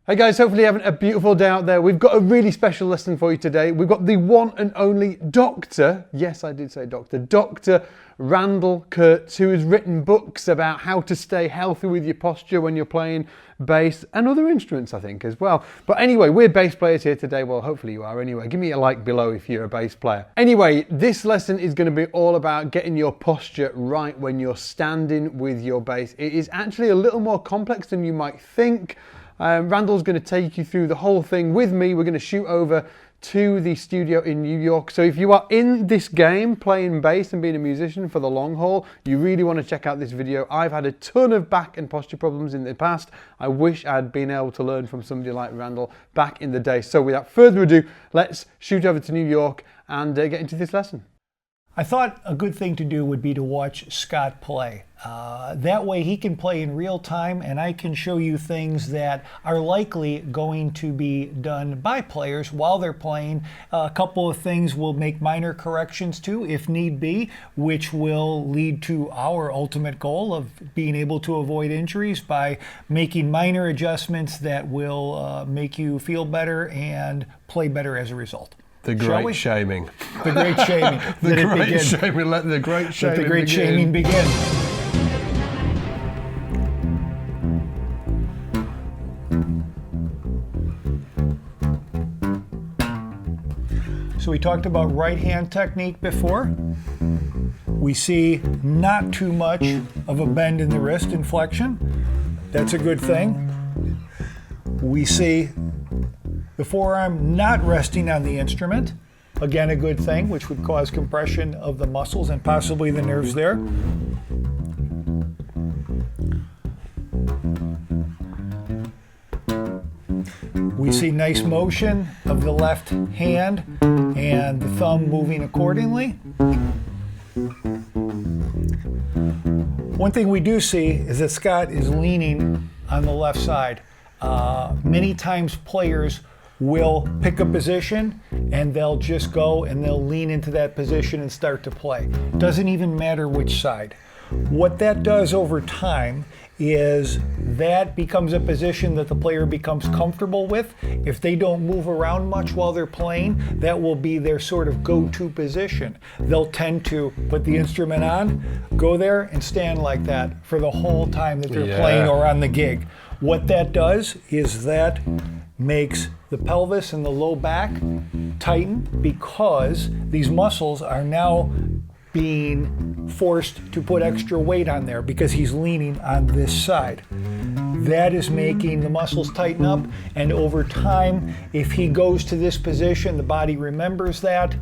Hey guys, hopefully you're having a beautiful day out there. We've got a really special lesson for you today. We've got the one and only Dr. Yes, I did say Dr. Dr. Randall Kurtz, who has written books about how to stay healthy with your posture when you're playing bass and other instruments, I think, as well. But anyway, we're bass players here today. Well, hopefully you are anyway. Give me a like below if you're a bass player. Anyway, this lesson is going to be all about getting your posture right when you're standing with your bass. It is actually a little more complex than you might think. Randall's going to take you through the whole thing with me. We're going to shoot over to the studio in New York. So if you are in this game playing bass and being a musician for the long haul, you really want to check out this video. I've had a ton of back and posture problems in the past. I wish I'd been able to learn from somebody like Randall back in the day. So without further ado, let's shoot over to New York and get into this lesson. I thought a good thing to do would be to watch Scott play. That way he can play in real time and I can show you things that are likely going to be done by players while they're playing. A couple of things we'll make minor corrections to if need be, which will lead to our ultimate goal of being able to avoid injuries by making minor adjustments that will make you feel better and play better as a result. The great shaming. The great shaming. The great shaming. Let the great shaming begin. Let the great shaming begin. So we talked about right hand technique before. We see not too much of a bend in the wrist in flexion. That's a good thing. We see the forearm not resting on the instrument. Again, a good thing, which would cause compression of the muscles and possibly the nerves there. We see nice motion of the left hand and the thumb moving accordingly. One thing we do see is that Scott is leaning on the left side. Many times players will pick a position and they'll just go and they'll lean into that position and start to play. Doesn't even matter which side. What that does over time is that becomes a position that the player becomes comfortable with. If they don't move around much while they're playing, that will be their sort of go-to position. They'll tend to put the instrument on, go there and stand like that for the whole time that they're playing or on the gig. What that does is that makes the pelvis and the low back tighten because these muscles are now being forced to put extra weight on there because he's leaning on this side. That is making the muscles tighten up, and over time, if he goes to this position, the body remembers that,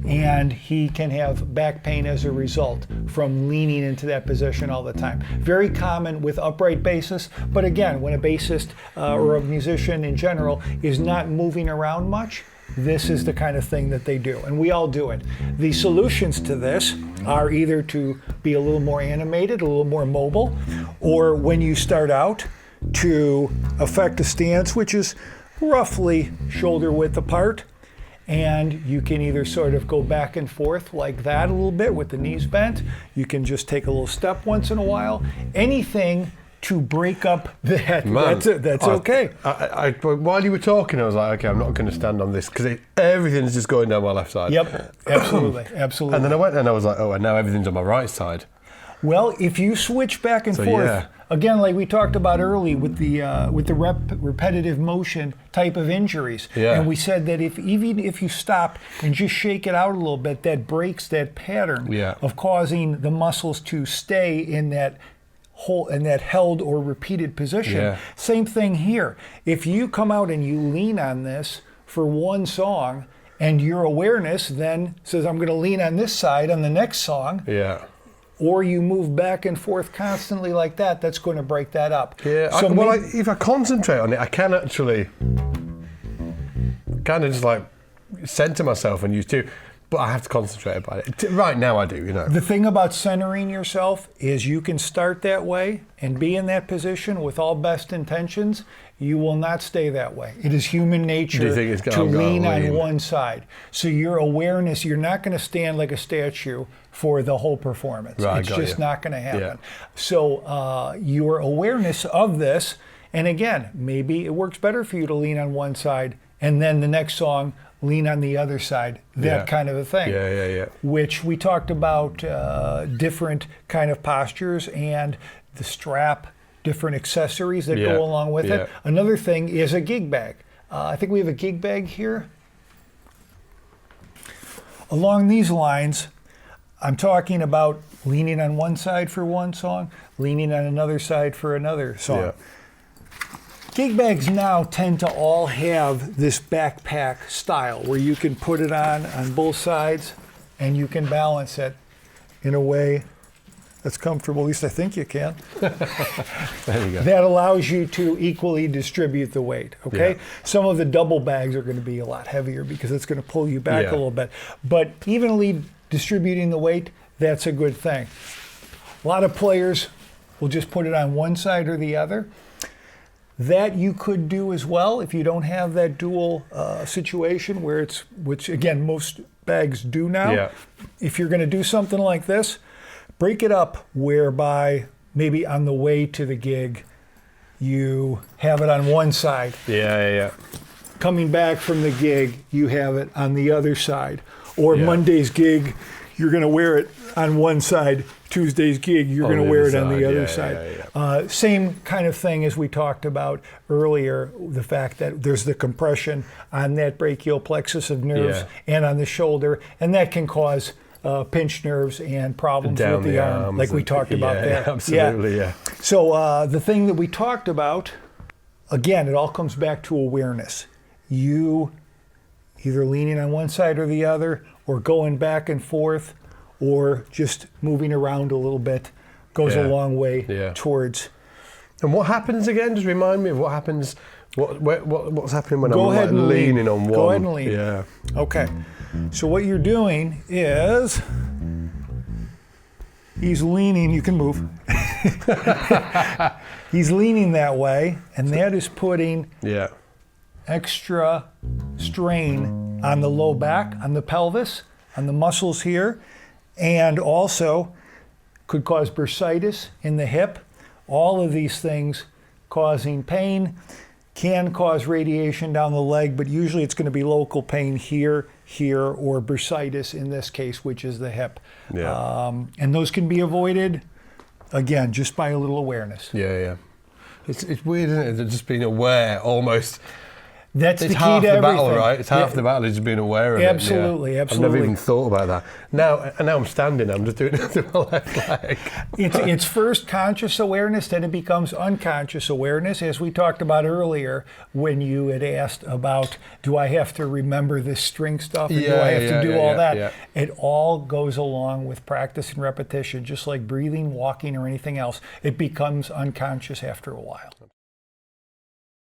and he can have back pain as a result from leaning into that position all the time. Very common with upright bassists, but again, when a bassist or a musician in general is not moving around much, this is the kind of thing that they do, and we all do it. The solutions to this are either to be a little more animated, a little more mobile, or when you start out, to affect a stance which is roughly shoulder width apart. And you can either sort of go back and forth like that a little bit with the knees bent. You can just take a little step once in a while. Anything to break up that. Man, that's okay. While you were talking, I was like, okay, I'm not going to stand on this because everything's just going down my left side. Yep, absolutely, absolutely. And then I went and I was like, oh, and now everything's on my right side. Well, if you switch back and forth, again, like we talked about early with the repetitive motion type of injuries, and we said that even if you stop and just shake it out a little bit, that breaks that pattern of causing the muscles to stay in that held or repeated position. Same thing here. If you come out and you lean on this for one song, and your awareness then says, I'm going to lean on this side on the next song. Or you move back and forth constantly like that, that's going to break that up. So if I concentrate on it, I can actually kind of just like center myself and use two, but I have to concentrate about it. Right now I do, you know. The thing about centering yourself is you can start that way and be in that position with all best intentions. You will not stay that way. It is human nature to lean on one side. So your awareness, you're not going to stand like a statue for the whole performance. It's just not going to happen. So your awareness of this And again, maybe it works better for you to lean on one side and then the next song lean on the other side, that kind of a thing. Yeah. Which we talked about different kind of postures and the strap, different accessories that go along with it. Another thing is a gig bag. I think we have a gig bag here. Along these lines, I'm talking about leaning on one side for one song, leaning on another side for another song. Yeah. Gig bags now tend to all have this backpack style where you can put it on both sides and you can balance it in a way that's comfortable. At least I think you can. There you go. That allows you to equally distribute the weight, okay? Yeah. Some of the double bags are going to be a lot heavier because it's going to pull you back a Yeah. little bit. But evenly distributing the weight, that's a good thing. A lot of players will just put it on one side or the other. That you could do as well if you don't have that dual situation where it's, which again, most bags do now. Yeah. If you're going to do something like this, break it up whereby maybe on the way to the gig, you have it on one side. Yeah. Coming back from the gig, you have it on the other side. Or Monday's gig, you're going to wear it on one side. Tuesday's gig, you're going to wear it on the other side. Same kind of thing as we talked about earlier, the fact that there's the compression on that brachial plexus of nerves and on the shoulder, and that can cause pinched nerves and problems Down with the arm, arms like we talked about there. Absolutely, yeah. So the thing that we talked about, again, it all comes back to awareness. You either leaning on one side or the other, or going back and forth, or just moving around a little bit goes a long way towards. And what happens again? Just remind me of what happens. What's happening when Go ahead I'm and lean. leaning on one? Go ahead and lean. Yeah. Okay. So what you're doing is he's leaning. You can move. He's leaning that way, and that is putting extra strain on the low back, on the pelvis, on the muscles here, and also could cause bursitis in the hip. All of these things causing pain, can cause radiation down the leg, but usually it's going to be local pain here, or bursitis in this case, which is the hip. And those can be avoided, again, just by a little awareness. Yeah. It's weird, isn't it? Just being aware almost. That's It's the key half to the everything. battle, right? It's half the battle is just being aware of Absolutely, it. absolutely. I've never even thought about that. Now I'm standing. I'm just doing it with my left leg. It's first conscious awareness, then it becomes unconscious awareness, as we talked about earlier when you had asked about, do I have to remember this string stuff, or do I have to do all that? Yeah. It all goes along with practice and repetition, just like breathing, walking, or anything else. It becomes unconscious after a while.